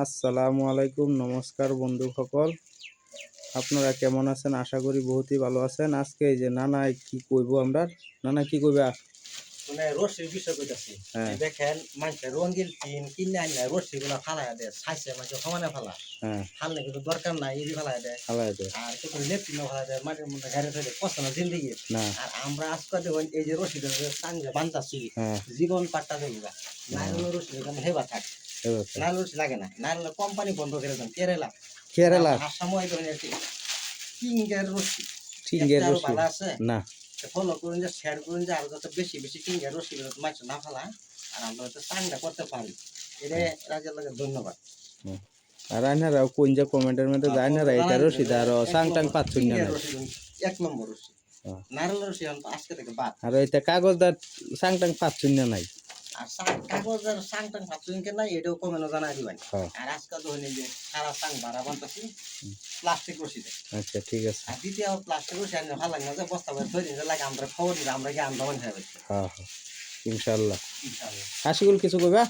আসসালামু আলাইকুম, নমস্কার বন্ধু সকল। আপনারা কেমন আছেন? আশা করি বহুতই ভালো আছেন। আজকে এই যে নানা কি কইবো আমরা, নানা কি কইবা? মানে রশির বিষয় কইতাছি। হ্যাঁ দেখেন মানুষের রঙিন টিন কিনে আনলে রশিগুলো ফালাইয়া দেয়, ছাইছে মানুষ সমানে ফালা হ্যাঁ ফাললে কিন্তু দরকার নাই, এদি ফালাইয়া দেয়। ফালাই দে আর কিছু লেপটিনও ফালাইয়া দেয়, মাটির মধ্যে ঘাড়ে ফেলে কষ্ট না জিন্দিগি। না। আর আমরা আজকাল দেখুন এই যে রশিটা টানলে বানতাছি, হ্যাঁ জীবন পাট্টা দেবো গা। নাইলনের রশি এখানে হেবা থাকে, এবার নাইলন রশি লাগে না। নাইলনের কোম্পানি বন্ধ করে দেন কেরালা। কেরালা আসামও এই ধরনের একটি কিংগের রশি ঠিঙ্গের আরো রশি ভালো আছে। না। ফলো করুন যে শেয়ার করুন যে আরো যত বেশি বেশি কিংগের রশি মাছ না ফেলায় আর আমরা হয়তো চাংটা করতে পারি। এটা রাজার লাগে ধন্যবাদ। হুম। আর আইনারাও কোন যে কমেন্টের মধ্যে যায় না এটা রশি আর সাং টাং পাচ্ছুন না। এক নম্বর রশি নারকেল রশি আজকে থেকে বাদ। আর এটা কাগজদার সাং টাং পাচ্ছুন না নাই। আর কাগজের সাং টাং ভাবছেন কি নাই এটাও কমেনো জানাই দিবেন। আর আজকাল তো হইলে যে সারা সাং ভাড়া বানতাছি প্লাস্টিক রশি দেয়। আচ্ছা ঠিক আছে। আর দ্বিতীয় প্লাস্টিক রশি আনলে ভালো লাগে না যে বস্তা করে ধরে দিতে লাগে আমরা খবর দিলে আমরা কি আনবান খাই হ্যাঁ হ্যাঁ ইনশাআল্লাহ। ইনশাআল্লাহ। আশিকুল কিছু কইবা?